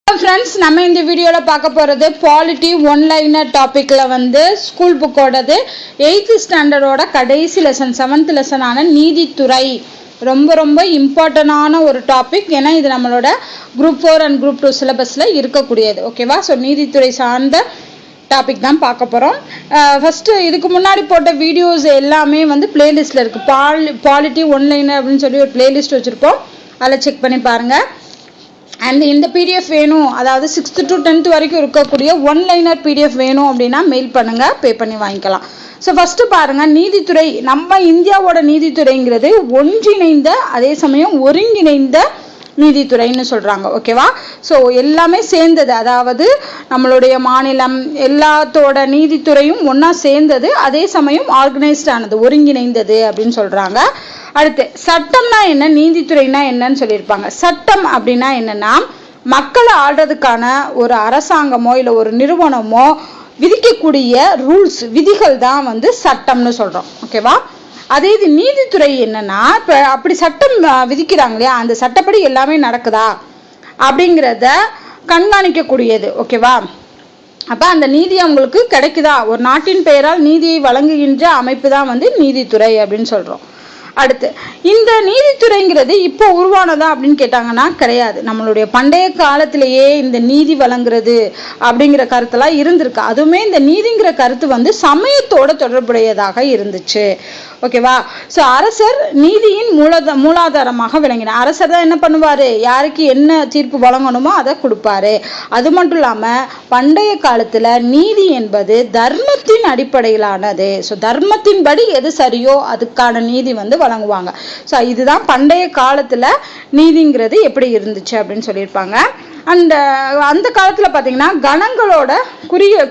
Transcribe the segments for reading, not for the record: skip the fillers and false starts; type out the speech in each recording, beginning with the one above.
Friends நம்ம இந்த வீடியோல பார்க்க போறது பாலிட்டி ஒன் லைனர் டாபிக்ல வந்து ஸ்கூல் புக்கோடது 8th ஸ்டாண்டர்டோட கடைசி லெசன் 7th லெசனான நீதித்துறை ரொம்ப ரொம்ப இம்பார்ட்டன்டான ஒரு டாபிக். ஏன்னா இது நம்மளோட குரூப் 4 அண்ட் குரூப் 2 சிலபஸ்ல இருக்கக்கூடியது. ஓகேவா? ஸோ நீதித்துறை சார்ந்த டாபிக் தான் பார்க்க போகிறோம். ஃபஸ்ட்டு இதுக்கு முன்னாடி போட்ட வீடியோஸ் எல்லாமே வந்து பிளேலிஸ்ட்டில் இருக்குது. பாலிட்டி ஒன்லைனர் அப்படின்னு சொல்லி ஒரு பிளேலிஸ்ட் வச்சுருப்போம், அதில் செக் பண்ணி பாருங்கள். அண்ட் இந்த பிடிஎஃப் வேணும், அதாவது 6th to 10th வரைக்கும் இருக்கக்கூடிய ஒன்லைனர் பிடிஎஃப் வேணும் அப்படின்னா மெயில் பண்ணுங்கள், பே பண்ணி வாங்கிக்கலாம். ஸோ ஃபஸ்ட்டு பாருங்கள், நீதித்துறை நம்ம இந்தியாவோட நீதித்துறைங்கிறது ஒன்றிணைந்த அதே சமயம் ஒருங்கிணைந்த நீதித்துறைன்னு சொல்கிறாங்க. ஓகேவா? ஸோ எல்லாமே சேர்ந்தது, அதாவது நம்மளுடைய மாநிலம் எல்லாத்தோட நீதித்துறையும் ஒன்றா சேர்ந்தது, அதே சமயம் ஆர்கனைஸ்ட் ஆனது, ஒருங்கிணைந்தது அப்படின்னு சொல்கிறாங்க. அடுத்து சட்டம்னா என்ன, நீதித்துறைனா என்னன்னு சொல்லியிருப்பாங்க. சட்டம் அப்படின்னா என்னன்னா மக்களை ஆள்றதுக்கான ஒரு அரசாங்கமோ இல்லை ஒரு நிறுவனமோ விதிக்கக்கூடிய ரூல்ஸ், விதிகள் தான் வந்து சட்டம்னு சொல்கிறோம். ஓகேவா? அதே இது நீதித்துறை என்னன்னா இப்போ அப்படி சட்டம் விதிக்கிறாங்க இல்லையா, அந்த சட்டப்படி எல்லாமே நடக்குதா அப்படிங்கிறத கண்காணிக்கக்கூடியது. ஓகேவா? அப்போ அந்த நீதி அவங்களுக்கு கிடைக்குதா, ஒரு நாட்டின் பெயரால் நீதியை வழங்குகின்ற அமைப்பு தான் வந்து நீதித்துறை அப்படின்னு சொல்கிறோம். அடுத்து இந்த நீதித்துறைங்கிறது இப்போ உருவானதா அப்படின்னு கேட்டாங்கன்னா கிடையாது. நம்மளுடைய பண்டைய காலத்திலேயே இந்த நீதி வழங்குறது அப்படிங்கிற கருத்தெல்லாம் இருந்திருக்கு. அதுவுமே இந்த நீதிங்கிற கருத்து வந்து சமயத்தோட தொடர்புடையதாக இருந்துச்சு. ஓகேவா? ஸோ அரசர் நீதியின் மூலாதாரமாக விளங்கினார். அரசர் தான் என்ன பண்ணுவார், யாருக்கு என்ன தீர்ப்பு வழங்கணுமோ அதை கொடுப்பாரு. அது மட்டும் இல்லாமல் பண்டைய காலத்தில் நீதி என்பது தர்மத்தின் அடிப்படையிலானது. ஸோ தர்மத்தின்படி எது சரியோ அதுக்கான நீதி வந்து வழங்குவாங்க. ஸோ இதுதான் பண்டைய காலத்தில் நீதிங்கிறது எப்படி இருந்துச்சு அப்படின்னு சொல்லியிருப்பாங்க. அந்த காலத்தில் பார்த்தீங்கன்னா கணங்களோட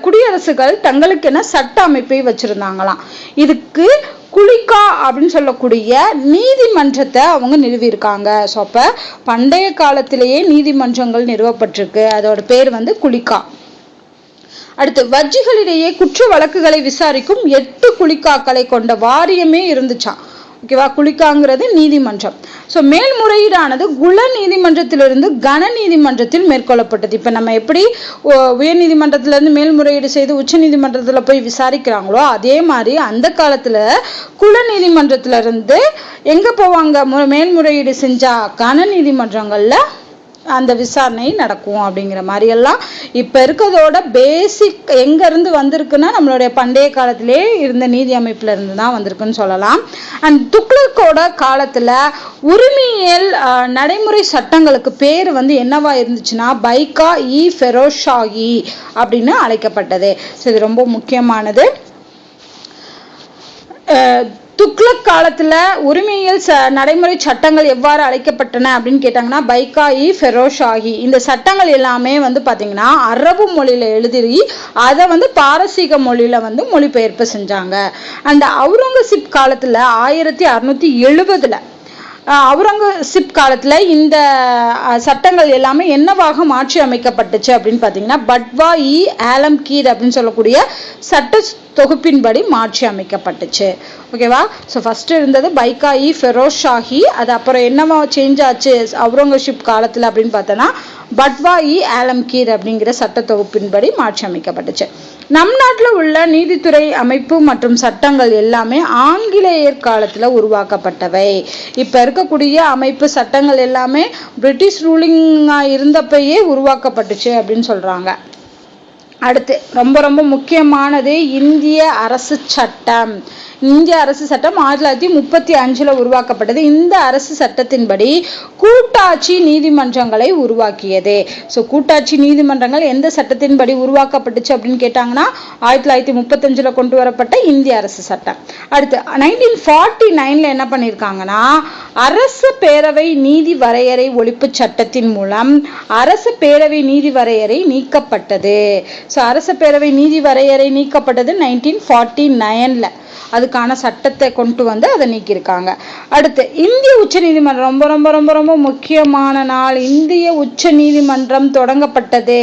குடியரசுகள் தங்களுக்கென சட்ட அமைப்பை வச்சுருந்தாங்களாம். இதுக்கு குலிக்கா அப்படின்னு சொல்லக்கூடிய நீதிமன்றத்தை அவங்க நிறுவியிருக்காங்க. ஸோ அப்போ பண்டைய காலத்திலேயே நீதிமன்றங்கள் நிறுவப்பட்டிருக்கு. அதோட பேர் வந்து குலிக்கா. அடுத்து வஜ்ஜிகளிடையே குற்ற வழக்குகளை விசாரிக்கும் 8 குலிக்காக்களை கொண்ட வாரியமே இருந்துச்சான். ஓகேவா? குலிக்காங்கிறது நீதிமன்றம். ஸோ மேல்முறையீடானது குல நீதிமன்றத்திலிருந்து கன நீதிமன்றத்தில் மேற்கொள்ளப்பட்டது. இப்போ நம்ம எப்படி உயர் நீதிமன்றத்திலிருந்து மேல்முறையீடு செய்து உச்ச நீதிமன்றத்தில் போய் விசாரிக்கிறாங்களோ அதே மாதிரி அந்த காலத்தில் குல நீதிமன்றத்திலிருந்து எங்கே போவாங்க, மேல்முறையீடு செஞ்சா கன நீதிமன்றங்களில் அந்த விசாரணை நடக்கும். அப்படிங்கிற மாதிரி எல்லாம் இப்போ இருக்கிறதோட பேசிக் எங்கேருந்து வந்திருக்குன்னா நம்மளுடைய பண்டைய காலத்திலே இருந்த நீதி அமைப்புல இருந்து தான் வந்திருக்குன்னு சொல்லலாம். அண்ட் துக்ளக்கோட காலத்தில் உரிமையியல் நடைமுறை சட்டங்களுக்கு பேர் வந்து என்னவா இருந்துச்சுன்னா பைகா இ ஃபெரோஷாஹி அப்படின்னு அழைக்கப்பட்டது. ஸோ இது ரொம்ப முக்கியமானது. துக்ளக் காலத்தில் உரிமையியல் நடைமுறை சட்டங்கள் எவ்வாறு அழைக்கப்பட்டன அப்படின்னு கேட்டாங்கன்னா பைகா இ ஃபெரோஷாஹி. இந்த சட்டங்கள் எல்லாமே வந்து பார்த்தீங்கன்னா அரபு மொழியில் எழுதி அதை வந்து பாரசீக மொழியில் வந்து மொழிபெயர்ப்பு செஞ்சாங்க. அந்த அவுரங்கசீப் காலத்தில் 1670 அவுரங்கசீப் காலத்தில் இந்த சட்டங்கள் எல்லாமே என்னவாக மாற்றி அமைக்கப்பட்டுச்சு அப்படின்னு பார்த்தீங்கன்னா பட்வா இ ஆலம்கீர் அப்படின்னு சொல்லக்கூடிய சட்ட தொகுப்பின்படி மாற்றி அமைக்கப்பட்டுச்சு. ஓகேவா? ஸோ ஃபஸ்ட்டு இருந்தது பைகா இ ஃபெரோஷாஹி, அது அப்புறம் என்னவா சேஞ்ச் ஆச்சு அவுரங்கசீப் காலத்தில் அப்படின்னு பார்த்தோன்னா பட்வா இ ஆலம்கீர் அப்படிங்கிற சட்ட தொகுப்பின்படி மாற்றி அமைக்கப்பட்டுச்சு. நம் நாட்டில் உள்ள நீதித்துறை அமைப்பு மற்றும் சட்டங்கள் எல்லாமே ஆங்கிலேயர் காலத்தில் உருவாக்கப்பட்டவை. இப்போ இருக்கக்கூடிய அமைப்பு சட்டங்கள் எல்லாமே பிரிட்டிஷ் ரூலிங்காக இருந்தப்பயே உருவாக்கப்பட்டுச்சு அப்படின்னு சொல்கிறாங்க. அடுத்து ரொம்ப ரொம்ப முக்கியமானது இந்திய அரசு சட்டம். இந்திய அரசு சட்டம் 1935 உருவாக்கப்பட்டது. இந்த அரசு சட்டத்தின்படி கூட்டாட்சி நீதிமன்றங்களை உருவாக்கியது. ஸோ கூட்டாட்சி நீதிமன்றங்கள் எந்த சட்டத்தின்படி உருவாக்கப்பட்டுச்சு அப்படின்னு கேட்டாங்கன்னா 1935 கொண்டு வரப்பட்ட இந்திய அரசு சட்டம். அடுத்து 1949 என்ன பண்ணியிருக்காங்கன்னா அரசு பேரவை நீதி வரையறை ஒழிப்பு சட்டத்தின் மூலம் அரசு பேரவை நீதி வரையறை நீக்கப்பட்டது. ஸோ அரசு பேரவை நீதி வரையறை நீக்கப்பட்டது 1949. அதுக்கான சட்டத்தை கொண்டு வந்து அதை நீக்கியிருக்காங்க. அடுத்து இந்திய உச்ச நீதிமன்றம் ரொம்ப ரொம்ப ரொம்ப ரொம்ப முக்கியமான நாள். இந்திய உச்ச நீதிமன்றம் தொடங்கப்பட்டது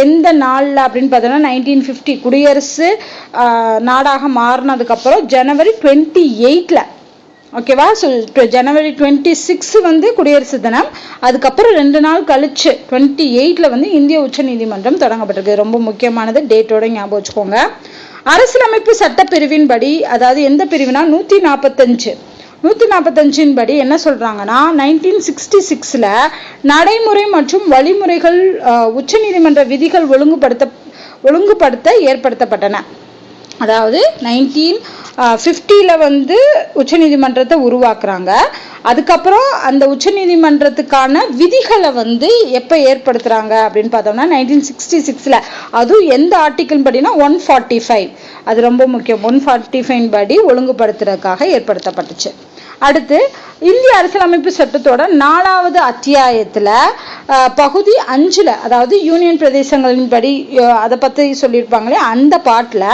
எந்த நாளில் அப்படின்னு பார்த்தோன்னா 1950 குடியரசு நாடாக மாறினதுக்கப்புறம் ஜனவரி 28 ஓகேவா. ஸோ ஜனவரி 26 வந்து குடியரசு தினம். அதுக்கப்புறம் 2 நாள் கழிச்சு 28 வந்து இந்திய உச்ச நீதிமன்றம் தொடங்கப்பட்டிருக்கு. ரொம்ப முக்கியமானது, டேட்டோட ஞாபகம் வச்சுக்கோங்க. அரசியலமைப்பு சட்டப்பிரிவின்படி, அதாவது எந்த பிரிவுனா 145 படி என்ன சொல்றாங்கன்னா, 1966 நடைமுறை மற்றும் வழிமுறைகள் உச்சநீதிமன்ற விதிகள் ஒழுங்குபடுத்த ஏற்படுத்தப்பட்டன. அதாவது 1950 வந்து உச்சநீதிமன்றத்தை உருவாக்குறாங்க. அதுக்கப்புறம் அந்த உச்சநீதிமன்றத்துக்கான விதிகளை வந்து எப்போ ஏற்படுத்துறாங்க அப்படின்னு பார்த்தோம்னா 1966. அதுவும் எந்த ஆர்டிக்கிள் படினா 145. அது ரொம்ப முக்கியம். 145 படி ஒழுங்குபடுத்துறதுக்காக ஏற்படுத்தப்பட்டுச்சு. அடுத்து இந்திய அரசியலமைப்பு சட்டத்தோட 4வது அத்தியாயத்துல பகுதி 5, அதாவது யூனியன் பிரதேசங்களின் படி அதை பத்தி சொல்லியிருப்பாங்களே, அந்த பாட்டுல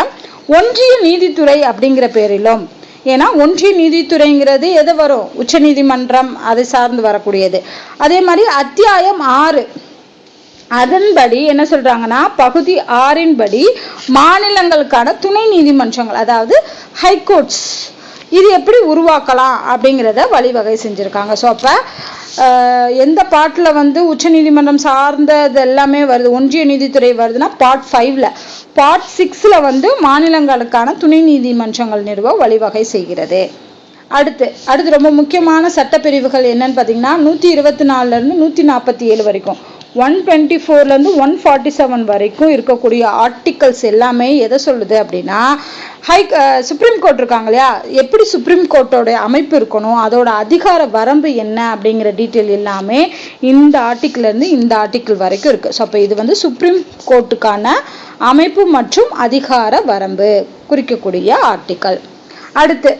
ஒன்றிய நீதித்துறை அப்படிங்கிற பேரிலும், ஏன்னா ஒன்றிய நீதித்துறைங்கிறது எது வரும், உச்ச நீதிமன்றம் அதை சார்ந்து வரக்கூடியது. அதே மாதிரி அத்தியாயம் 6 அதன்படி என்ன சொல்றாங்கன்னா, பகுதி 6 படி மாநிலங்களுக்கான துணை நீதிமன்றங்கள், அதாவது ஹைகோர்ட்ஸ், இது எப்படி உருவாக்கலாம் அப்படிங்கிறத வழிவகை செஞ்சிருக்காங்க. ஸோ அப்போ எந்த பாட்டில் வந்து உச்ச நீதிமன்றம் சார்ந்தது எல்லாமே வருது, ஒன்றிய நீதித்துறை வருதுன்னா பார்ட் 5. பார்ட் 6 வந்து மாநிலங்களுக்கான துணை நீதிமன்றங்கள் நிறுவ வழிவகை செய்கிறது. அடுத்து ரொம்ப முக்கியமான சட்டப்பிரிவுகள் என்னன்னு பார்த்தீங்கன்னா, 124 147 வரைக்கும், 124 147 வரைக்கும் இருக்கக்கூடிய ஆர்டிகல்ஸ் எல்லாமே எதை சொல்லுது அப்படின்னா, சுப்ரீம் கோர்ட் இருக்காங்க இல்லையா, எப்படி சுப்ரீம் கோர்ட்டோட அமைப்பு இருக்கணும், அதோட அதிகார வரம்பு என்ன அப்படிங்கிற டீட்டெயில் எல்லாமே இந்த ஆர்டிக்கிள் இருந்து இந்த ஆர்டிக்கிள் வரைக்கும் இருக்கு. ஸோ அப்போ இது வந்து சுப்ரீம் கோர்ட்டுக்கான அமைப்பு மற்றும் அதிகார வரம்பு குறிக்கக்கூடிய ஆர்டிக்கல். அடுத்து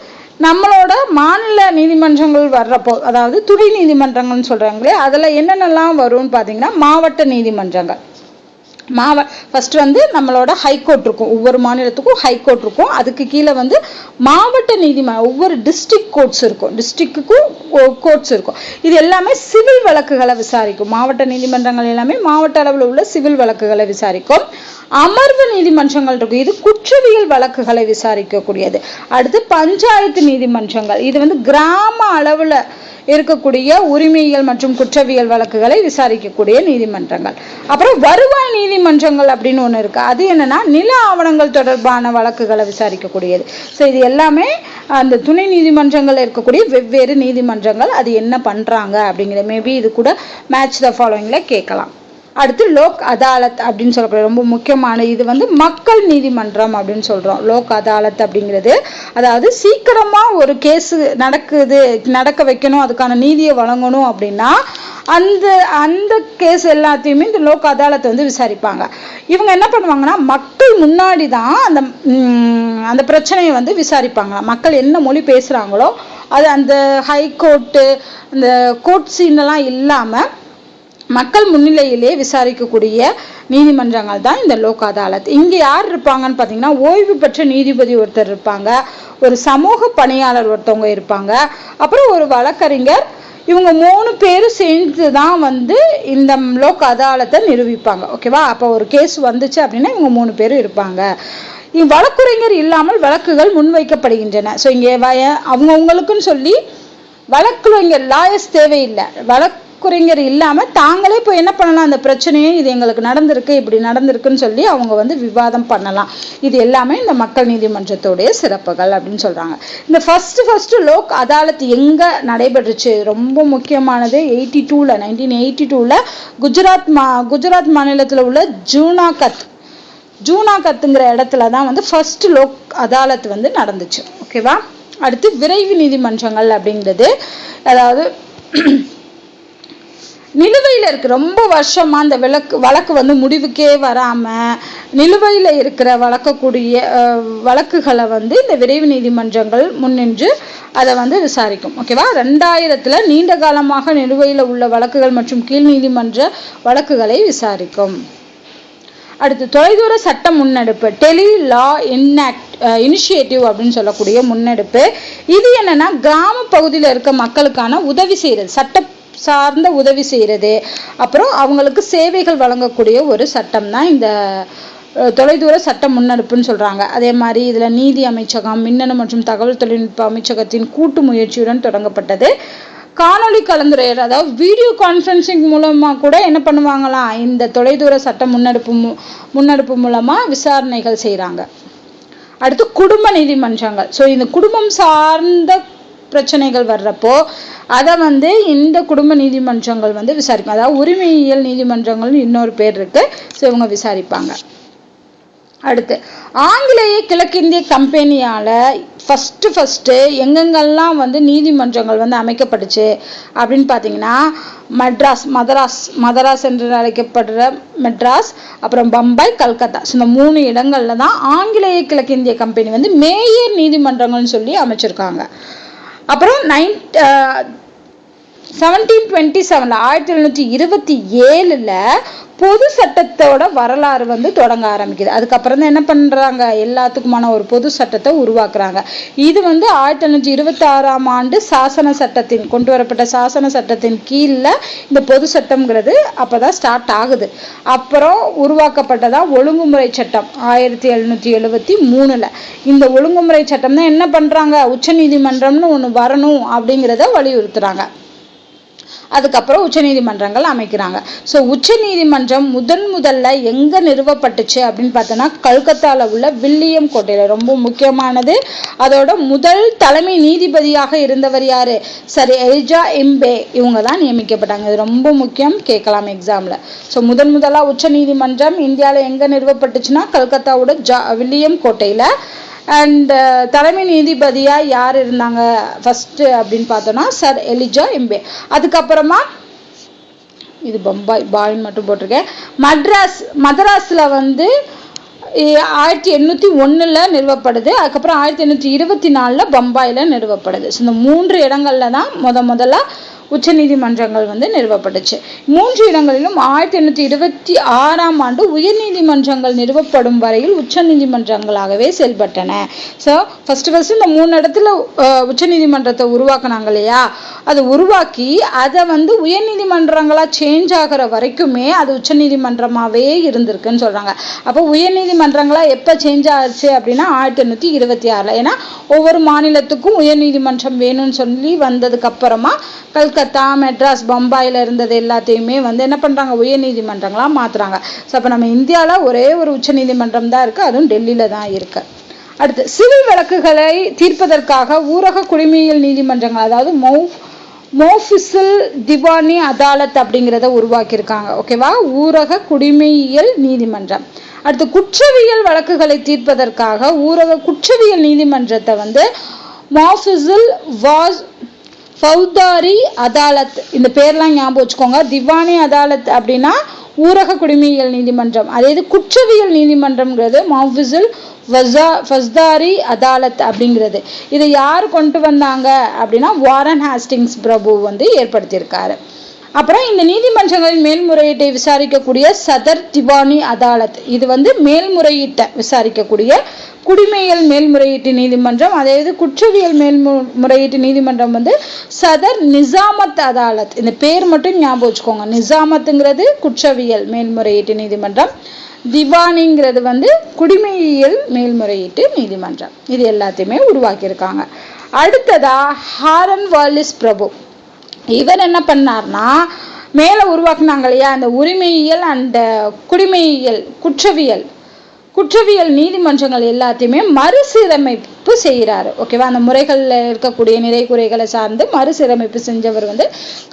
நம்மளோட மாநில நீதிமன்றங்கள் வர்றப்போ, அதாவது துணை நீதிமன்றங்கள்னு சொல்றாங்களே, அதில் என்னென்னலாம் வரும்னு பார்த்தீங்கன்னா, மாவட்ட நீதிமன்றங்கள். ஃபர்ஸ்ட் வந்து நம்மளோட ஹைகோர்ட் இருக்கும், ஒவ்வொரு மாநிலத்துக்கும் ஹைகோர்ட் இருக்கும். அதுக்கு கீழே வந்து மாவட்ட நீதிமன்றம், ஒவ்வொரு டிஸ்ட்ரிக்ட் கோர்ட்ஸ் இருக்கும், டிஸ்ட்ரிக்ட்டுக்கும் கோர்ட்ஸ் இருக்கும். இது எல்லாமே சிவில் வழக்குகளை விசாரிக்கும். மாவட்ட நீதிமன்றங்கள் எல்லாமே மாவட்ட அளவில் உள்ள சிவில் வழக்குகளை விசாரிக்கும். அமர்வு நீதிமன்றங்கள் இருக்கும், இது குற்றவியல் வழக்குகளை விசாரிக்கக்கூடியது. அடுத்து பஞ்சாயத்து நீதிமன்றங்கள், இது வந்து கிராம அளவில் இருக்கக்கூடிய உரிமைகள் மற்றும் குற்றவியல் வழக்குகளை விசாரிக்கக்கூடிய நீதிமன்றங்கள். அப்புறம் வருவாய் நீதிமன்றங்கள் அப்படின்னு ஒன்று இருக்கு. அது என்னன்னா, நில ஆவணங்கள் தொடர்பான வழக்குகளை விசாரிக்கக்கூடியது. ஸோ இது எல்லாமே அந்த துணை நீதிமன்றங்கள் இருக்கக்கூடிய வெவ்வேறு நீதிமன்றங்கள், அது என்ன பண்றாங்க அப்படிங்கிறது மேபி இது கூட மேட்ச் த ஃபாலோயிங்ல கேட்கலாம். அடுத்து லோக் அதாலத் அப்படின்னு சொல்லக்கூடிய ரொம்ப முக்கியமான, இது வந்து மக்கள் நீதிமன்றம் அப்படின்னு சொல்றோம். லோக் அதாலத் அப்படிங்கிறது, அதாவது சீக்கிரமா ஒரு கேஸ் நடக்க வைக்கணும், அதுக்கான நீதியை வழங்கணும் அப்படின்னா அந்த கேஸ் எல்லாத்தையுமே இந்த லோக் அதாலத்தை வந்து விசாரிப்பாங்க. இவங்க என்ன பண்ணுவாங்கன்னா, மக்கள் முன்னாடி தான் அந்த பிரச்சனையை வந்து விசாரிப்பாங்க. மக்கள் என்ன மொழி பேசுறாங்களோ அது அந்த ஹைகோர்ட்டு அந்த கோர்ட் சீனெல்லாம் இல்லாம மக்கள் முன்னிலையிலே விசாரிக்கக்கூடிய நீதிமன்றங்கள் தான் இந்த லோக் அதாலத். இங்க யார் இருப்பாங்கன்னு பாத்தீங்கன்னா, ஓய்வு பெற்ற நீதிபதி ஒருத்தர் இருப்பாங்க, ஒரு சமூக பணியாளர் ஒருத்தவங்க இருப்பாங்க, அப்புறம் ஒரு வழக்கறிஞர். இவங்க 3 பேரும் சேர்ந்து தான் வந்து இந்த லோக் அதாலத்தை நிரூபிப்பாங்க. ஓகேவா. அப்போ ஒரு கேஸ் வந்துச்சு அப்படின்னா இவங்க 3 பேரும் இருப்பாங்க. வழக்குரைஞர் இல்லாமல் வழக்குகள் முன்வைக்கப்படுகின்றன. ஸோ இங்கே அவங்கவுங்களுக்குன்னு சொல்லி வழக்குரைஞர் லாயர்ஸ் தேவையில்லை. வழக்குரைஞர் இல்லாமல் தாங்களே இப்போ என்ன பண்ணலாம், அந்த பிரச்சனையே இது எங்களுக்கு நடந்திருக்கு, இப்படி நடந்திருக்குன்னு சொல்லி அவங்க வந்து விவாதம் பண்ணலாம். இது எல்லாமே இந்த மக்கள் நீதிமன்றத்தோடைய சிறப்புகள் அப்படின்னு சொல்றாங்க. இந்த ஃபர்ஸ்ட் லோக் அதாலத் எங்க நடைபெற்றுச்சு, ரொம்ப முக்கியமானது 1982 குஜராத் மாநிலத்தில் உள்ள ஜூனாகத்துங்கிற இடத்துல தான் வந்து ஃபர்ஸ்ட் லோக் அதாலத் வந்து நடந்துச்சு. ஓகேவா. அடுத்து விரைவு நீதிமன்றங்கள் அப்படிங்கிறது, அதாவது நிலுவையில் இருக்கு, ரொம்ப வருஷமா அந்த வழக்கு வந்து முடிவுக்கே வராம நிலுவையில் இருக்கிற வழக்குகளை வந்து இந்த விரைவு நீதிமன்றங்கள் முன்னின்று அதை வந்து விசாரிக்கும். ஓகேவா. 2000 நீண்ட காலமாக நிலுவையில் உள்ள வழக்குகள் மற்றும் கீழ் நீதிமன்ற வழக்குகளை விசாரிக்கும். அடுத்து தொலைதூர சட்ட முன்னெடுப்பு, டெலி லா இனிஷியேட்டிவ் அப்படின்னு சொல்லக்கூடிய முன்னெடுப்பு. இது என்னன்னா, கிராம பகுதியில் இருக்க மக்களுக்கான உதவி செய்யறது, சட்ட சார்ந்த உதவி செய்யறது, அப்புறம் அவங்களுக்கு சேவைகள் வழங்கக்கூடிய ஒரு சட்டம் தான் இந்த தொலைதூர சட்ட முன்னெடுப்புன்னு சொல்றாங்க. அதே மாதிரி இதுல நீதி அமைச்சகம், மின்னணு மற்றும் தகவல் தொழில்நுட்ப அமைச்சகத்தின் கூட்டு முயற்சியுடன் தொடங்கப்பட்டது. காணொலி கலந்துரையாடல், அதாவது வீடியோ கான்ஃபரன்சிங் மூலமா கூட என்ன பண்ணுவாங்களாம், இந்த தொலைதூர சட்ட முன்னெடுப்பு மூலமா விசாரணைகள் செய்யறாங்க. அடுத்து குடும்ப நீதிமன்றங்கள். ஸோ இந்த குடும்பம் சார்ந்த பிரச்சனைகள் வர்றப்போ அதை இந்த குடும்ப நீதிமன்றங்கள் விசாரிப்பாங்க. அதாவது உரிமையியல் நீதிமன்றங்கள் இன்னொரு பேர் இருக்கு. ஸோ இவங்க விசாரிப்பாங்க. அடுத்து ஆங்கிலேய கிழக்கிந்திய கம்பெனியால ஃபர்ஸ்ட் எங்கெங்கெல்லாம் நீதிமன்றங்கள் அமைக்கப்பட்டுச்சு அப்படின்னு பார்த்தீங்கன்னா, மதராஸ் என்று அழைக்கப்படுற மெட்ராஸ், அப்புறம் பம்பாய், கல்கத்தா, இந்த 3 இடங்கள்ல தான் ஆங்கிலேய கிழக்கிந்திய கம்பெனி மேயர் நீதிமன்றங்கள்னு சொல்லி அமைச்சிருக்காங்க. அப்புறம் 1727 1727 பொது சட்டத்தோட வரலாறு தொடங்க ஆரம்பிக்குது. அதுக்கப்புறம் தான் என்ன பண்றாங்க, எல்லாத்துக்குமான ஒரு பொது சட்டத்தை உருவாக்குறாங்க. இது 1826 சாசன சட்டத்தின் கொண்டு வரப்பட்ட சாசன சட்டத்தின் கீழே இந்த பொது சட்டம்ங்கிறது அப்பதான் ஸ்டார்ட் ஆகுது. அப்புறம் உருவாக்கப்பட்டதா ஒழுங்குமுறை சட்டம் 1773. இந்த ஒழுங்குமுறை சட்டம் தான் என்ன பண்றாங்க, உச்ச நீதிமன்றம்னு ஒண்ணு வரணும் அப்படிங்கிறத வலியுறுத்துறாங்க. அதுக்கப்புறம் உச்ச நீதிமன்றங்கள் அமைக்கிறாங்க. ஸோ உச்ச நீதிமன்றம் முதல்ல எங்க நிறுவப்பட்டுச்சு அப்படின்னு பார்த்தோன்னா, கல்கத்தால உள்ள வில்லியம் கோட்டையில. ரொம்ப முக்கியமானது. அதோட முதல் தலைமை நீதிபதியாக இருந்தவர் யாரு, சரி எலிஜா எம்பே, இவங்க தான் நியமிக்கப்பட்டாங்க. இது ரொம்ப முக்கியம், கேட்கலாம் எக்ஸாம்ல. ஸோ முதலா உச்ச நீதிமன்றம் இந்தியாவில் எங்க நிறுவப்பட்டுச்சுன்னா, கல்கத்தாவோட வில்லியம் கோட்டையில. அண்ட் தலைமை நீதிபதியா யார் இருந்தாங்க ஃபர்ஸ்ட் அப்படின்னு பார்த்தோம்னா, சர் எலிஜா எம்பே. அதுக்கப்புறமா இது பாயின்னு மட்டும் போட்டிருக்கேன். மதராஸ்ல 1801 நிறுவப்படுது. அதுக்கப்புறம் 1824 பம்பாயில நிறுவப்படுது. இந்த 3 இடங்கள்ல தான் முதல்ல உச்ச நீதிமன்றங்கள் நிறுவப்பட்டுச்சு. 3 இடங்களிலும் 1826 உயர் நீதிமன்றங்கள் நிறுவப்படும் வரையில் உச்ச நீதிமன்றங்களாகவே செயல்பட்டன. ஸோ ஃபர்ஸ்ட் இந்த 3 இடத்துல உச்ச நீதிமன்றத்தை உருவாக்குனாங்க இல்லையா, அதை உருவாக்கி அதை உயர் நீதிமன்றங்களா சேஞ்ச் ஆகிற வரைக்குமே அது உச்ச நீதிமன்றமாவே இருந்திருக்குன்னு சொல்றாங்க. அப்போ உயர் நீதிமன்றங்களா எப்ப சேஞ்ச் ஆச்சு அப்படின்னா 1826. ஏன்னா ஒவ்வொரு மாநிலத்துக்கும் உயர் நீதிமன்றம் வேணும்னு சொல்லி வந்ததுக்கு அப்புறமா கல்கத்தா, மெட்ராஸ், பம்பாயில இருந்தது எல்லாத்தையுமே என்ன பண்றாங்க, உயர் நீதிமன்றங்களா மாத்துறாங்க. ஸோ அப்ப நம்ம இந்தியாவில் ஒரே ஒரு உச்ச நீதிமன்றம் தான் இருக்கு, அதுவும் டெல்லியில தான் இருக்கு. அடுத்து சிவில் வழக்குகளை தீர்ப்பதற்காக ஊரக குடிமையியல் நீதிமன்றங்கள், அதாவது மோஃபிசில் திவானி அதாலத் அப்படிங்கிறத உருவாக்கியிருக்காங்க. ஓகேவா, ஊரக குடிமையியல் நீதிமன்றம். அடுத்து குற்றவியல் வழக்குகளை தீர்ப்பதற்காக ஊரக குற்றவியல் நீதிமன்றத்தை மோஃபிசில் ஃபௌதாரி அதாலத், இந்த பேர்லாம் ஞாபகம் வச்சுக்கோங்க. திவானி அதாலத் அப்படின்னா ஊரக குடிமையியல் நீதிமன்றம். அதே இது குற்றவியல் நீதிமன்றம்ங்கிறது மௌஃபிசுல் ஃபஸ்தாரி அதாலத் அப்படிங்கிறது. இதை யார் கொண்டு வந்தாங்க அப்படின்னா வாரன் ஹாஸ்டிங்ஸ் பிரபு ஏற்படுத்தியிருக்காரு. அப்புறம் இந்த நீதிமன்றங்களின் மேல்முறையீட்டை விசாரிக்கக்கூடிய சதர் திவானி அதாலத், இது மேல்முறையீட்டை விசாரிக்கக்கூடிய குடிமையியல் மேல்முறையீட்டு நீதிமன்றம். அதாவது குற்றவியல் மேல்முறையீட்டு நீதிமன்றம் சதர் நிசாமத் அதாலத். இந்த பேர் மட்டும் ஞாபகம் வச்சுக்கோங்க. நிசாமத்துங்கிறது குற்றவியல் மேல்முறையீட்டு நீதிமன்றம், திவானிங்கிறது குடிமையியல் மேல்முறையீட்டு நீதிமன்றம். இது எல்லாத்தையுமே உருவாக்கியிருக்காங்க. அடுத்ததா ஹாரன் வாலிஸ் பிரபு. இவர் என்ன பண்ணார்னா, மேல உருவாக்குனாங்க இல்லையா அந்த உரிமையியல் அண்ட் குடிமையியல் குற்றவியல் நீதிமன்றங்கள் எல்லாத்தையுமே மறுசீரமைப்பு செய்கிறாரு. ஓகேவா, அந்த முறைகள்ல இருக்கக்கூடிய நிறை குறைகளை சார்ந்து மறுசீரமைப்பு செஞ்சவர்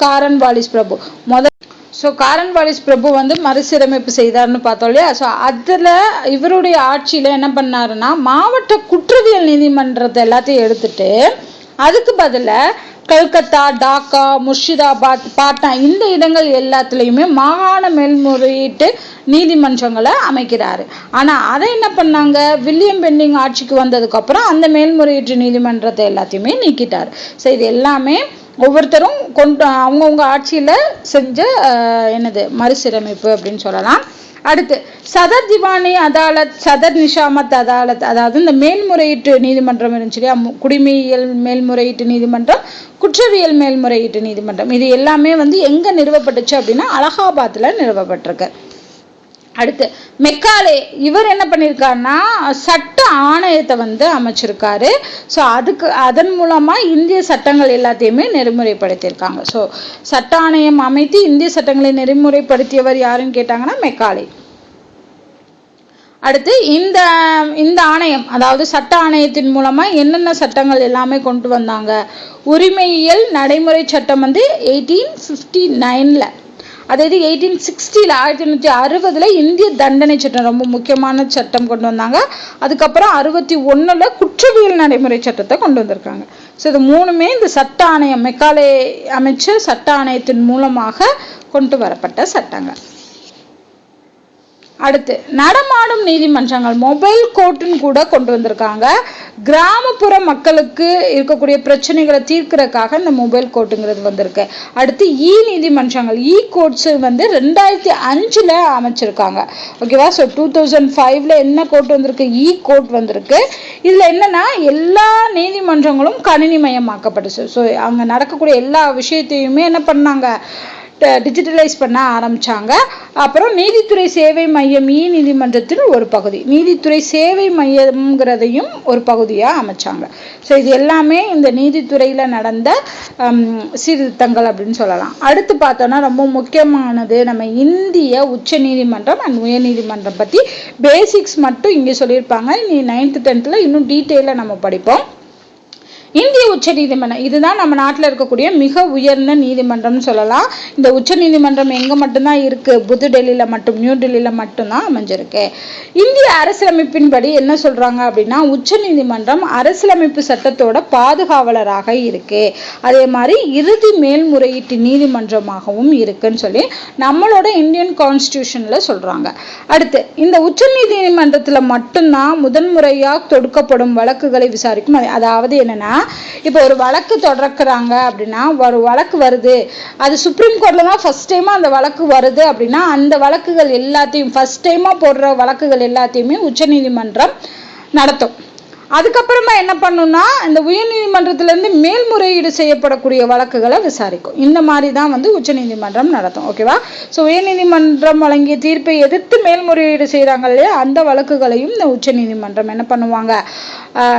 காரன் வாலிஸ் பிரபு. காரன் வாலிஸ் பிரபு மறுசீரமைப்பு செய்தார்னு பார்த்தோம் இல்லையா. ஸோ அதில் இவருடைய ஆட்சியில் என்ன பண்ணாருன்னா, மாவட்ட குற்றவியல் நீதிமன்றத்தை எல்லாத்தையும் எடுத்துட்டு அதுக்கு பதிலாக கல்கத்தா, டாக்கா, முர்ஷிதாபாத், பாட்னா இந்த இடங்கள் எல்லாத்துலேயுமே மாகாண மேல்முறையீட்டு நீதிமன்றங்களை அமைக்கிறாரு. ஆனால் அதை என்ன பண்ணாங்க, வில்லியம் பெண்டிங் ஆட்சிக்கு வந்ததுக்கு அப்புறம் அந்த மேல்முறையீட்டு நீதிமன்றத்தை எல்லாத்தையுமே நீக்கிட்டார். ஸோ இது எல்லாமே ஒவ்வொருத்தரும் அவங்கவுங்க ஆட்சியில் செஞ்ச மறுசீரமைப்பு அப்படின்னு சொல்லலாம். அடுத்து சதர் திவானி அதாலத், சதர் நிஷாமத் அதாலத், அதாவது இந்த மேல்முறையீட்டு நீதிமன்றம் இருந்துச்சு இல்லையா, குடிமையியல் மேல்முறையீட்டு நீதிமன்றம், குற்றவியல் மேல்முறையீட்டு நீதிமன்றம், இது எல்லாமே எங்க நிறுவப்பட்டுச்சு அப்படின்னா அலகாபாத்ல நிறுவப்பட்டிருக்கு. அடுத்து மெக்காலே இவர் என்ன பண்ணியிருக்காருன்னா சட்ட ஆணையத்தை வந்து அமைச்சிருக்காரு. ஸோ அதன் மூலமா இந்திய சட்டங்கள் எல்லாத்தையுமே நெறிமுறைப்படுத்தியிருக்காங்க. ஸோ சட்ட ஆணையம் அமைத்து இந்திய சட்டங்களை நெறிமுறைப்படுத்தியவர் யாருன்னு கேட்டாங்கன்னா மெக்காலே. அடுத்து இந்த ஆணையம், அதாவது சட்ட ஆணையத்தின் மூலமா என்னென்ன சட்டங்கள் எல்லாமே கொண்டு வந்தாங்க. உரிமையியல் நடைமுறை சட்டம் வந்து 1859, அதாவது 1860 1960 இந்திய தண்டனை சட்டம் ரொம்ப முக்கியமான சட்டம் கொண்டு வந்தாங்க. அதுக்கப்புறம் 61 குற்றவியல் நடைமுறை சட்டத்தை கொண்டு வந்திருக்காங்க. ஸோ இது மூணுமே இந்த சட்ட ஆணையம், மெக்காலே அமைச்ச சட்ட ஆணையத்தின் மூலமாக கொண்டு வரப்பட்ட சட்டங்கள். அடுத்து நடமாடும் நீதிமன்றங்கள், மொபைல் கோர்ட்டுன்னு கூட கொண்டு வந்திருக்காங்க. கிராமப்புற மக்களுக்கு இருக்கக்கூடிய பிரச்சனைகளை தீர்க்கிறதுக்காக இந்த மொபைல் கோர்ட்டுங்கிறது வந்திருக்கு. அடுத்து நீதிமன்றங்கள், கோர்ட்ஸ் வந்து 2005 அமைச்சிருக்காங்க. ஓகேவா. ஸோ 2005 என்ன கோர்ட் வந்திருக்கு, கோர்ட் வந்திருக்கு. இதுல என்னன்னா எல்லா நீதிமன்றங்களும் கணினிமயமாக்கப்பட்டுச்சு. ஸோ அங்க நடக்கக்கூடிய எல்லா விஷயத்தையுமே என்ன பண்ணாங்க, டிஜிட்டலைஸ் பண்ண ஆரம்பிச்சாங்க. அப்புறம் நீதித்துறை சேவை மையம் நீதிமன்றத்தின் ஒரு பகுதி, நீதித்துறை சேவை மையம்ங்கிறதையும் ஒரு பகுதியா அமைச்சாங்க. ஸோ இது எல்லாமே இந்த நீதித்துறையில நடந்த சீர்திருத்தங்கள் அப்படின்னு சொல்லலாம். அடுத்து பார்த்தோம்னா ரொம்ப முக்கியமானது நம்ம இந்திய உச்ச நீதிமன்றம் அண்ட் உயர் நீதிமன்றம் பத்தி பேசிக்ஸ் மட்டும் இங்க சொல்லியிருப்பாங்க. நீ 9th 10th இன்னும் டீட்டெயிலா நம்ம படிப்போம். இந்திய உச்ச நீதிமன்றம் இதுதான் நம்ம நாட்டில் இருக்கக்கூடிய மிக உயர்ந்த நீதிமன்றம்னு சொல்லலாம். இந்த உச்ச நீதிமன்றம் எங்க மட்டும்தான் இருக்கு, புது டெல்லியில மட்டும், நியூ டெல்லியில மட்டும்தான் அமைஞ்சிருக்கு. இந்திய அரசியலமைப்பின்படி என்ன சொல்றாங்க அப்படின்னா, உச்ச நீதிமன்றம் அரசியலமைப்பு சட்டத்தோட பாதுகாவலராக இருக்கு, அதே மாதிரி இறுதி மேல்முறையீட்டு நீதிமன்றமாகவும் இருக்குன்னு சொல்லி நம்மளோட இந்தியன் கான்ஸ்டிடியூஷன்ல சொல்றாங்க. அடுத்து இந்த உச்ச நீதிமன்றத்துல மட்டும்தான் முதன்முறையா தொடுக்கப்படும் வழக்குகளை விசாரிக்கும். அதாவது என்னன்னா, இப்போ ஒரு வழக்கு தொடர்றாங்க அப்படின்னா, ஒரு வழக்கு வருது, அது சுப்ரீம் கோர்ட்ல தான் ஃபர்ஸ்ட் டைமா அந்த வழக்கு வருது அப்படின்னா, அந்த வழக்குகள் எல்லாத்தையும் ஃபர்ஸ்ட் டைமா போடுற வழக்குகள் எல்லாத்தையுமே உச்ச நீதிமன்றம் நடத்தும். அதுக்கப்புறமா என்ன பண்ணும்னா, இந்த உயர் நீதிமன்றத்துல இருந்து மேல்முறையீடு செய்யப்படக்கூடிய வழக்குகளை விசாரிக்கும். இந்த மாதிரி தான் வந்து உச்ச நீதிமன்றம் நடத்தும். ஓகேவா. ஸோ உயர் நீதிமன்றம் வழங்கிய தீர்ப்பை எதிர்த்து மேல்முறையீடு செய்யறாங்க இல்லையா, அந்த வழக்குகளையும் இந்த உச்ச நீதிமன்றம் என்ன பண்ணுவாங்க,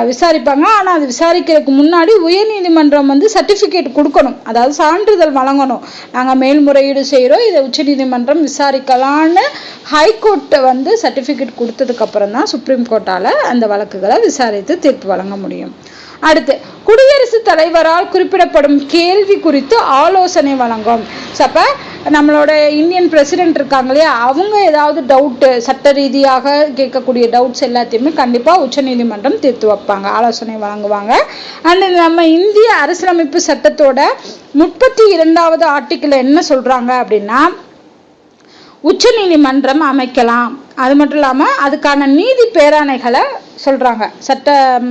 விசாரிப்பாங்க. ஆனா அது விசாரிக்கிறதுக்கு முன்னாடி உயர் நீதிமன்றம் வந்து சர்டிபிகேட் கொடுக்கணும், அதாவது சான்றிதழ் வழங்கணும். நாங்க மேல்முறையீடு செய்யறோம், இதை உச்ச நீதிமன்றம் விசாரிக்கலான்னு ஹைகோர்ட் வந்து சர்டிபிகேட் கொடுத்ததுக்கு அப்புறம் தான் சுப்ரீம் கோர்ட்டால அந்த வழக்குகளை விசாரித்து தீர்ப்பு வழங்க முடியும். அடுத்து குடியரசுத் தலைவரால் குறிப்பிடப்படும் கேள்வி குறித்து ஆலோசனை வழங்கும். அப்ப நம்மளோட இந்தியன் பிரசிடென்ட் இருக்காங்க இல்லையா, அவங்க ஏதாவது டவுட் சட்ட ரீதியாக கேட்கக்கூடிய டவுட்ஸ் எல்லாத்தையுமே கண்டிப்பா உச்ச நீதிமன்றம் தீர்த்து வைப்பாங்க, ஆலோசனை வழங்குவாங்க. அண்ட் நம்ம இந்திய அரசியலமைப்பு சட்டத்தோட 32வது ஆர்டிக்கிள் என்ன சொல்றாங்க அப்படின்னா, உச்ச நீதிமன்றம் அமைக்கலாம். அது மட்டும் இல்லாம அதுக்கான நீதி பேராணைகளை சொல்றாங்க சட்டம்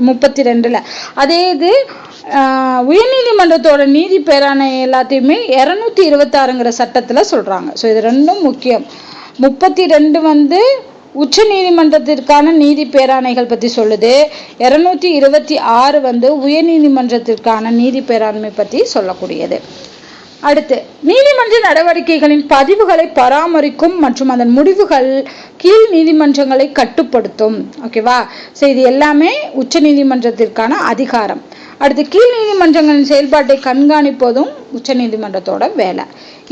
32. அதே இது உயர்நீதிமன்றத்தோட நீதி பேராணை எல்லாத்தையுமே 226 சட்டத்துல சொல்றாங்க. ஸோ இது ரெண்டும் முக்கியம். 32 வந்து உச்ச நீதிமன்றத்திற்கான நீதி பேராணைகள் பத்தி சொல்லுது, 226 வந்து உயர் நீதிமன்றத்திற்கான நீதி பேராண்மை பத்தி சொல்லக்கூடியது. அடுத்து நீதிமன்ற நடவடிக்கைகளின் பதிவுகளை பராமரிக்கும் மற்றும் அதன் முடிவுகள் கீழ் நீதிமன்றங்களை கட்டுப்படுத்தும். ஓகேவா. ஸோ இது எல்லாமே உச்ச நீதிமன்றத்திற்கான அதிகாரம். அடுத்து கீழ் நீதிமன்றங்களின் செயல்பாட்டை கண்காணிப்பதும் உச்ச நீதிமன்றத்தோட வேலை.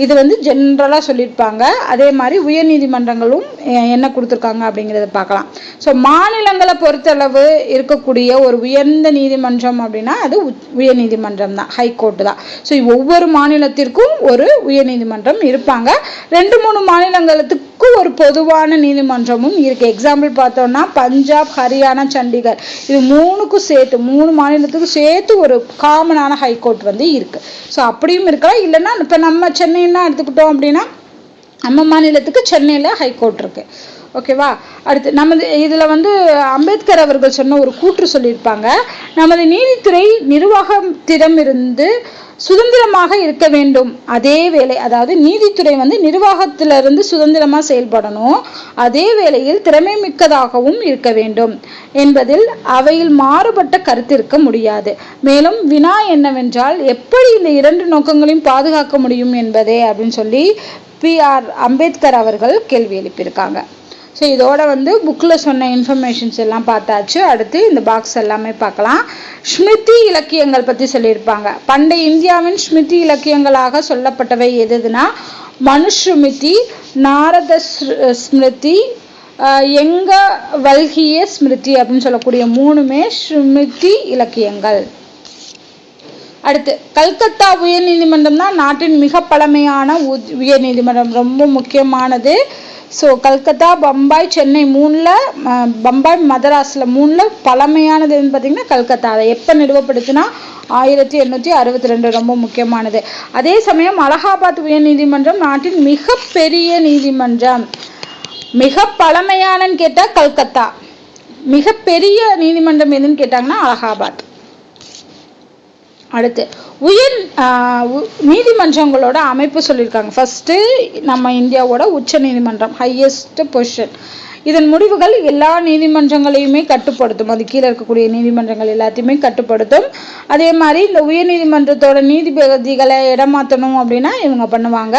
இது வந்து ஜென்ரலா சொல்லியிருப்பாங்க. அதே மாதிரி உயர் நீதிமன்றங்களும் என்ன கொடுத்துருக்காங்க அப்படிங்கிறத பார்க்கலாம். ஸோ மாநிலங்களை பொறுத்தளவு இருக்கக்கூடிய ஒரு உயர்ந்த நீதிமன்றம் அப்படின்னா அது உயர் நீதிமன்றம் தான், ஹைகோர்ட் தான். ஸோ ஒவ்வொரு மாநிலத்திற்கும் ஒரு உயர் நீதிமன்றம் இருப்பாங்க. 2-3 மாநிலங்களுக்கு ஒரு பொதுவான நீதிமன்றமும் இருக்கு. எக்ஸாம்பிள் பார்த்தோம்னா பஞ்சாப், ஹரியானா, சண்டிகர், இது 3க்கும் சேர்த்து 3 மாநிலத்துக்கும் சேர்த்து ஒரு காமனான ஹைகோர்ட் வந்து இருக்கு. ஸோ அப்படியும் இருக்கலாம். இல்லைன்னா இப்ப நம்ம சென்னைன்னா எடுத்துக்கிட்டோம் அப்படின்னா நம்ம மாநிலத்துக்கு சென்னையில ஹைகோர்ட் இருக்கு. ஓகேவா. அடுத்து நமது இதுல வந்து அம்பேத்கர் அவர்கள் சொன்ன ஒரு கூற்று சொல்லியிருப்பாங்க, நமது நீதித்துறை நிர்வாகத்திடமிருந்து சுதந்திரமாக இருக்க வேண்டும். அதே வேளை, அதாவது நீதித்துறை வந்து நிர்வாகத்திலிருந்து சுதந்திரமா செயல்படணும், அதே வேளையில் திறமை மிக்கதாகவும் இருக்க வேண்டும் என்பதில் அவையில் மாறுபட்ட கருத்து இருக்க முடியாது. மேலும் வினா என்னவென்றால் எப்படி இந்த 2 நோக்கங்களையும் பாதுகாக்க முடியும் என்பதே அப்படின்னு சொல்லி பி.ஆர். அம்பேத்கர் அவர்கள் கேள்வி எழுப்பியிருக்காங்க. ஸோ இதோட வந்து புக்கில் சொன்ன இன்ஃபர்மேஷன்ஸ் எல்லாம் பார்த்தாச்சு. அடுத்து இந்த பாக்ஸ் எல்லாமே பார்க்கலாம். ஸ்மிருதி இலக்கியங்கள் பற்றி சொல்லியிருப்பாங்க. பண்டைய இந்தியாவின் ஸ்மிருதி இலக்கியங்களாக சொல்லப்பட்டவை எதுனா மனுஸ்மிருதி, நாரத ஸ்மிருதி, எங்க வல்கிய ஸ்மிருதி அப்படின்னு சொல்லக்கூடிய 3மே ஸ்மிருதி இலக்கியங்கள். அடுத்து கல்கத்தா உயர் நீதிமன்றம் தான் நாட்டின் மிக பழமையான உயர் நீதிமன்றம், ரொம்ப முக்கியமானது. ஸோ கல்கத்தா, பம்பாய், சென்னை 3ல், பம்பாய் மதராஸில் 3ல் பழமையானது பார்த்தீங்கன்னா கல்கத்தா. அதை எப்போ நிறுவப்படுத்துனா 1862, ரொம்ப முக்கியமானது. அதே சமயம் அலகாபாத் உயர் நீதிமன்றம் நாட்டின் மிகப்பெரிய நீதிமன்றம். மிக பழமையானன்னு கேட்டால் கல்கத்தா, மிகப்பெரிய நீதிமன்றம் எதுன்னு கேட்டாங்கன்னா அலகாபாத். அடுத்து உயர் நீதிமன்றங்களோட அமைப்பு சொல்லியிருக்காங்க. ஃபர்ஸ்ட் நம்ம இந்தியாவோட உச்ச நீதிமன்றம், ஹையஸ்ட் பொசிஷன். இதன் முடிவுகள் எல்லா நீதிமன்றங்களையுமே கட்டுப்படுத்தும். அது கீழே இருக்கக்கூடிய நீதிமன்றங்கள் எல்லாத்தையுமே கட்டுப்படுத்தும். அதே மாதிரி இந்த உயர் நீதிமன்றத்தோட நீதிபதிகளை இடமாற்றணும் அப்படின்னா இவங்க பண்ணுவாங்க.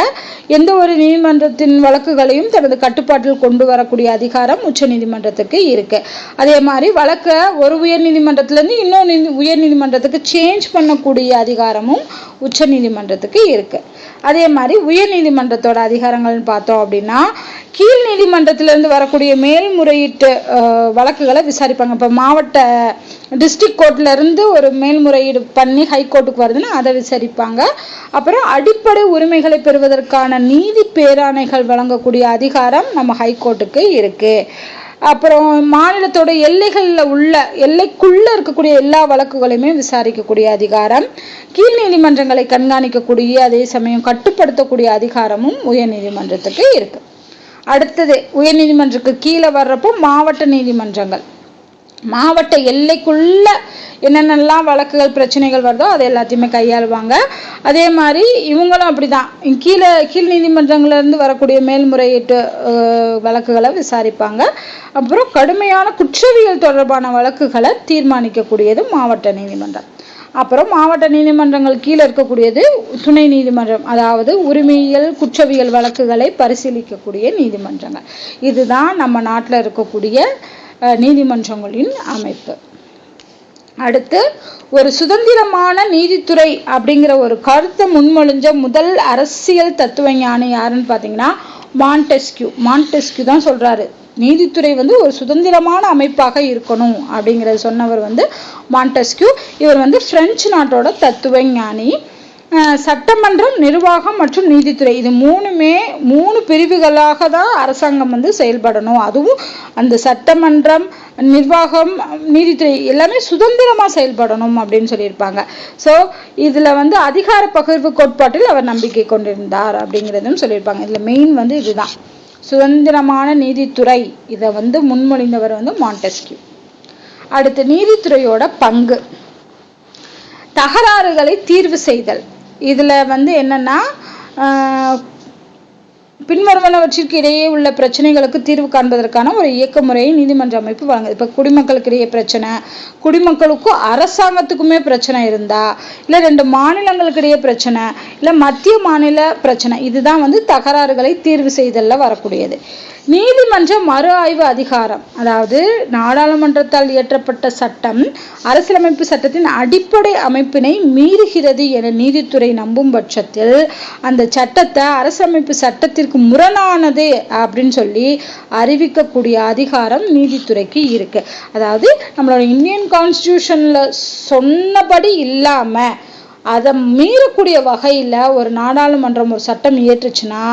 எந்த ஒரு நீதிமன்றத்தின் வழக்குகளையும் தனது கட்டுப்பாட்டில் கொண்டு வரக்கூடிய அதிகாரம் உச்ச நீதிமன்றத்துக்கு இருக்கு. அதே மாதிரி வழக்கை ஒரு உயர் நீதிமன்றத்திலேருந்து இன்னொரு உயர் நீதிமன்றத்துக்கு சேஞ்ச் பண்ணக்கூடிய அதிகாரமும் உச்ச நீதிமன்றத்துக்கு இருக்கு. அதே மாதிரி உயர் நீதிமன்றத்தோட அதிகாரங்கள்னு பார்த்தோம் அப்படின்னா கீழ் நீதிமன்றத்திலிருந்து வரக்கூடிய மேல்முறையீட்டு வழக்குகளை விசாரிப்பாங்க. இப்போ மாவட்ட டிஸ்ட்ரிக்ட் கோர்ட்ல இருந்து ஒரு மேல்முறையீடு பண்ணி ஹைகோர்ட்டுக்கு வருதுன்னா அதை விசாரிப்பாங்க. அப்புறம் அடிப்படை உரிமைகளை பெறுவதற்கான நீதி பேராணைகள் வழங்கக்கூடிய அதிகாரம் நம்ம ஹைகோர்ட்டுக்கு இருக்கு. அப்புறம் மாநிலத்தோட எல்லைக்குள்ள இருக்கக்கூடிய எல்லா வழக்குகளையுமே விசாரிக்கக்கூடிய அதிகாரம், கீழ் நீதிமன்றங்களை கண்காணிக்கக்கூடிய அதே சமயம் கட்டுப்படுத்தக்கூடிய அதிகாரமும் உயர் நீதிமன்றத்துக்கு இருக்கு. அடுத்தது உயர் நீதிமன்றத்துக்கு கீழே வர்றப்போ மாவட்ட நீதிமன்றங்கள், மாவட்ட எல்லைக்குள்ள என்னென்னலாம் வழக்குகள் பிரச்சனைகள் வருதோ அதை எல்லாத்தையுமே கையாளுவாங்க. அதே மாதிரி இவங்களும் அப்படிதான் கீழ் நீதிமன்றங்கள்லேருந்து வரக்கூடிய மேல்முறையீட்டு வழக்குகளை விசாரிப்பாங்க. அப்புறம் கடுமையான குற்றவியல் தொடர்பான வழக்குகளை தீர்மானிக்கக்கூடியது மாவட்ட நீதிமன்றம். அப்புறம் மாவட்ட நீதிமன்றங்கள் கீழே இருக்கக்கூடியது துணை நீதிமன்றம், அதாவது உரிமையியல் குற்றவியல் வழக்குகளை பரிசீலிக்கக்கூடிய நீதிமன்றங்கள். இதுதான் நம்ம நாட்டில் இருக்கக்கூடிய நீதிமன்றங்களின் அமைப்பு. அடுத்து ஒரு சுதந்திரமான நீதித்துறை அப்படிங்கிற ஒரு கருத்தை முன்மொழிஞ்ச முதல் அரசியல் தத்துவ ஞானி யாருன்னு பார்த்தீங்கன்னா மாண்டெஸ்கியூ தான் சொல்றாரு. நீதித்துறை வந்து ஒரு சுதந்திரமான அமைப்பாக இருக்கணும் அப்படிங்கிறத சொன்னவர் வந்து மாண்டெஸ்கியூ. இவர் வந்து பிரெஞ்சு நாட்டோட தத்துவ ஞானி. சட்டமன்றம், நிர்வாகம் மற்றும் நீதித்துறை, இது 3 பிரிவுகளாக தான் அரசாங்கம் வந்து செயல்படணும். அதுவும் அந்த சட்டமன்றம், நிர்வாகம், நீதித்துறை எல்லாமே சுதந்திரமா செயல்படணும் அப்படின்னு சொல்லியிருப்பாங்க. ஸோ இதுல வந்து அதிகார பகிர்வு கோட்பாட்டில் அவர் நம்பிக்கை கொண்டிருந்தார் அப்படிங்கிறதும் சொல்லியிருப்பாங்க. இதுல மெயின் வந்து இதுதான் சுதந்திரமான நீதித்துறை. இதை வந்து முன்மொழிந்தவர் வந்து மாண்டெஸ்கியூ. அடுத்து நீதித்துறையோட பங்கு, தகராறுகளை தீர்வு செய்தல். இதுல வந்து என்னன்னா பின்வருவனவற்றிற்கு இடையே உள்ள பிரச்சனைகளுக்கு தீர்வு காண்பதற்கான ஒரு இயக்க முறையை நீதிமன்ற அமைப்பு வழங்குது. இப்ப குடிமக்களுக்கு இடையே பிரச்சனை, குடிமக்களுக்கும் அரசாங்கத்துக்குமே பிரச்சனை இருந்தா, இல்ல 2 மாநிலங்களுக்கு இடையே பிரச்சனை, இல்ல மத்திய மாநில பிரச்சனை, இதுதான் வந்து தகராறுகளை தீர்வு செய்தல்ல வரக்கூடியது. நீதிமன்ற மறு ஆய்வு அதிகாரம், அதாவது நாடாளுமன்றத்தால் இயற்றப்பட்ட சட்டம் அரசியலமைப்பு சட்டத்தின் அடிப்படை அமைப்பினை மீறுகிறது என நீதித்துறை நம்பும் பட்சத்தில் அந்த சட்டத்தை அரசியலமைப்பு சட்டத்திற்கு முரணானது அப்படின்னு சொல்லி அறிவிக்கக்கூடிய அதிகாரம் நீதித்துறைக்கு இருக்கு. அதாவது நம்மளோட இந்தியன் கான்ஸ்டிடியூஷன்ல சொன்னபடி இல்லாம அதை மீறக்கூடிய வகையில் ஒரு நாடாளுமன்றம் ஒரு சட்டம் இயற்றுச்சுன்னா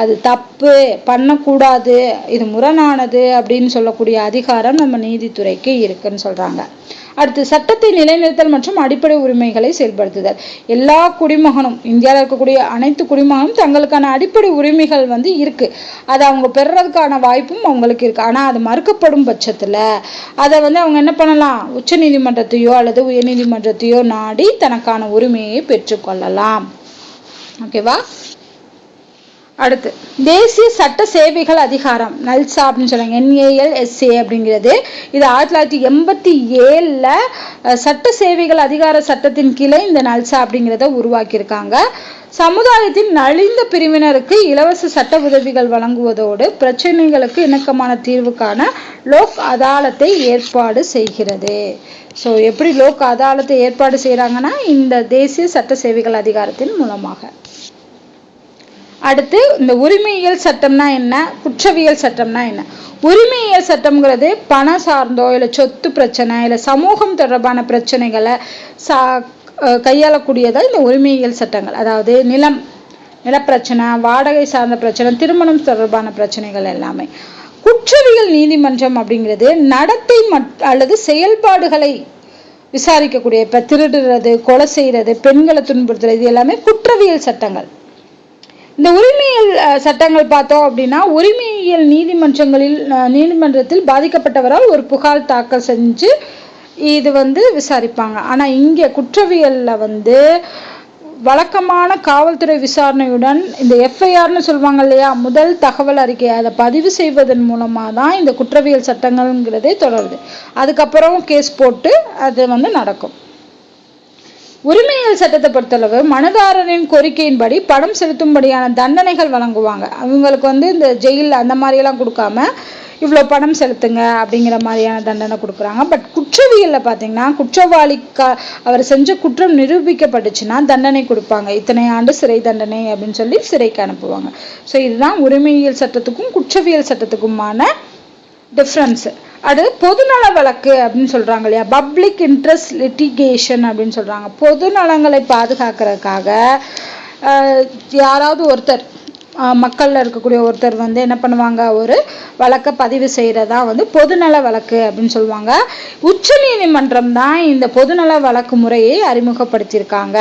அது தப்பு, பண்ணக்கூடாது, இது முரணானது அப்படின்னு சொல்லக்கூடிய அதிகாரம் நம்ம நீதித்துறைக்கு இருக்குன்னு சொல்றாங்க. அடுத்து சட்டத்தை நிலைநிறுத்தல் மற்றும் அடிப்படை உரிமைகளை செயல்படுத்துதல். எல்லா குடிமகனும், இந்தியாவில் இருக்கக்கூடிய அனைத்து குடிமகனும் தங்களுக்கான அடிப்படை உரிமைகள் வந்து இருக்கு, அதை அவங்க பெறுறதுக்கான வாய்ப்பும் அவங்களுக்கு இருக்கு. ஆனா அது மறுக்கப்படும் பட்சத்துல அதை வந்து அவங்க என்ன பண்ணலாம், உச்ச நீதிமன்றத்தையோ அல்லது உயர் நீதிமன்றத்தையோ நாடி தனக்கான உரிமையை பெற்றுக்கொள்ளலாம். ஓகேவா? அடுத்து தேசிய சட்ட சேவைகள் அதிகாரம், நல்சா அப்படின்னு சொல்றாங்க, NALSA அப்படிங்கிறது. இது 1987 சட்ட சேவைகள் அதிகார சட்டத்தின் கீழே இந்த நல்சா அப்படிங்கிறத உருவாக்கியிருக்காங்க. சமுதாயத்தின் நலிந்த பிரிவினருக்கு இலவச சட்ட உதவிகள் வழங்குவதோடு பிரச்சனைகளுக்கு இணக்கமான தீர்வுக்கான லோக் அதாலத்தை ஏற்பாடு செய்கிறது. ஸோ எப்படி லோக் அதாலத்தை ஏற்பாடு செய்கிறாங்கன்னா இந்த தேசிய சட்ட சேவைகள் அதிகாரத்தின் மூலமாக. அடுத்து இந்த உரிமையியல் சட்டம்னா என்ன, குற்றவியல் சட்டம்னா என்ன? உரிமையியல் சட்டம்ங்கிறது பணம் சார்ந்தோ இல்லை சொத்து பிரச்சனை இல்லை சமூகம் தொடர்பான பிரச்சனைகளை கையாளக்கூடியதாக இந்த உரிமையியல் சட்டங்கள். அதாவது நிலப்பிரச்சனை, வாடகை சார்ந்த பிரச்சனை, திருமணம் தொடர்பான பிரச்சனைகள் எல்லாமே. குற்றவியல் நீதிமன்றம் அப்படிங்கிறது நடத்தை அல்லது செயல்பாடுகளை விசாரிக்கக்கூடிய, இப்போ திருடுறது, கொலை செய்யறது, பெண்களை துன்புறுத்துறது, இது எல்லாமே குற்றவியல் சட்டங்கள். இந்த உரிமையியல் சட்டங்கள் பார்த்தோம் அப்படின்னா உரிமையியல் நீதிமன்றத்தில் பாதிக்கப்பட்டவரால் ஒரு புகார் தாக்கல் செஞ்சு இது விசாரிப்பாங்க. ஆனா இங்க குற்றவியல்ல வழக்கமான காவல்துறை விசாரணையுடன் இந்த எஃப்ஐஆர்னு சொல்லுவாங்க இல்லையா, முதல் தகவல் அறிக்கை, அதை பதிவு செய்வதன் மூலமா தான் இந்த குற்றவியல் சட்டங்கள்ங்கிறதே தொடருது. அதுக்கப்புறம் கேஸ் போட்டு அது நடக்கும். உரிமையியல் சட்டத்தை பொறுத்தளவு மனுதாரரின் கோரிக்கையின்படி பணம் செலுத்தும்படியான தண்டனைகள் வழங்குவாங்க. அவங்களுக்கு இந்த ஜெயில் அந்த மாதிரியெல்லாம் கொடுக்காம இவ்வளோ பணம் செலுத்துங்க அப்படிங்கிற மாதிரியான தண்டனை கொடுக்குறாங்க. பட் குற்றவியலில் பார்த்தீங்கன்னா குற்றவாளிக்கு அவர் செஞ்ச குற்றம் நிரூபிக்கப்பட்டுச்சுன்னா தண்டனை கொடுப்பாங்க. இத்தனை ஆண்டு சிறை தண்டனை அப்படின்னு சொல்லி சிறைக்கு அனுப்புவாங்க. ஸோ இதுதான் உரிமையியல் சட்டத்துக்கும் குற்றவியல் சட்டத்துக்குமான டிஃப்ரென்ஸு. அது பொதுநல வழக்கு அப்படின்னு சொல்றாங்க இல்லையா, பப்ளிக் இன்ட்ரெஸ்ட் லிட்டிகேஷன் அப்படின்னு சொல்றாங்க. பொது நலங்களை பாதுகாக்கிறதுக்காக யாராவது ஒருத்தர், மக்கள்ல இருக்கக்கூடிய ஒருத்தர் என்ன பண்ணுவாங்க, ஒரு வழக்கை பதிவு செய்யறதா பொதுநல வழக்கு அப்படின்னு சொல்லுவாங்க. உச்ச நீதிமன்றம் தான் இந்த பொதுநல வழக்கு முறையை அறிமுகப்படுத்தியிருக்காங்க.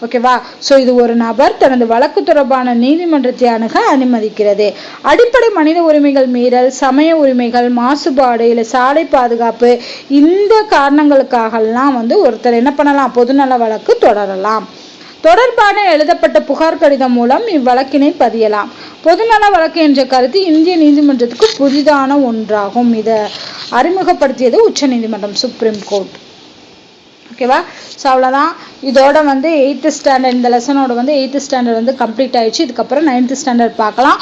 ஓகேவா? ஸோ இது ஒரு நபர் தனது வழக்கு தொடர்பான நீதிமன்றத்தை அணுக அனுமதிக்கிறது. அடிப்படை மனித உரிமைகள் மீறல், சமய உரிமைகள், மாசுபாடு இல்லை சாலை பாதுகாப்பு, இந்த காரணங்களுக்காகலாம் ஒருத்தர் என்ன பண்ணலாம், பொதுநல வழக்கு தொடரலாம். தொடர்பான எழுதப்பட்ட புகார் கடிதம் மூலம் இவ்வழக்கினை பதியலாம். பொதுநல வழக்கு என்ற கருத்து இந்திய நீதிமன்றத்துக்கு புதிதான ஒன்றாகும். இதை அறிமுகப்படுத்தியது உச்ச நீதிமன்றம், சுப்ரீம் கோர்ட். ஓகேவா? ஸோ அவ்வளோதான். இதோட 8th ஸ்டாண்டர்ட், இந்த லெசனோட 8th ஸ்டாண்டர்ட் கம்ப்ளீட் ஆயிடுச்சு. இதுக்கப்புறம் 9th ஸ்டாண்டர்ட் பார்க்கலாம்.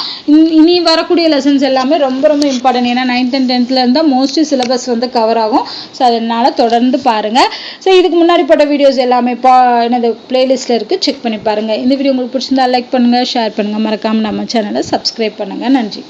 இனி வரக்கூடிய லெசன்ஸ் எல்லாமே ரொம்ப ரொம்ப இம்பார்ட்டன்ட். ஏன்னா 9th and 10th இருந்தால் மோஸ்ட்லி சிலபஸ் கவர் ஆகும். ஸோ அதனால தொடர்ந்து பாருங்க. ஸோ இதுக்கு முன்னாடி போட்ட வீடியோஸ் எல்லாமே என்னது பிளேலிஸ்ட்ல இருக்கு, செக் பண்ணி பாருங்க. இந்த வீடியோ உங்களுக்கு பிடிச்சிருந்தா லைக் பண்ணுங்க, ஷேர் பண்ணுங்க, மறக்காம நம்ம சேனலை சப்ஸ்கிரைப் பண்ணுங்க. நன்றி.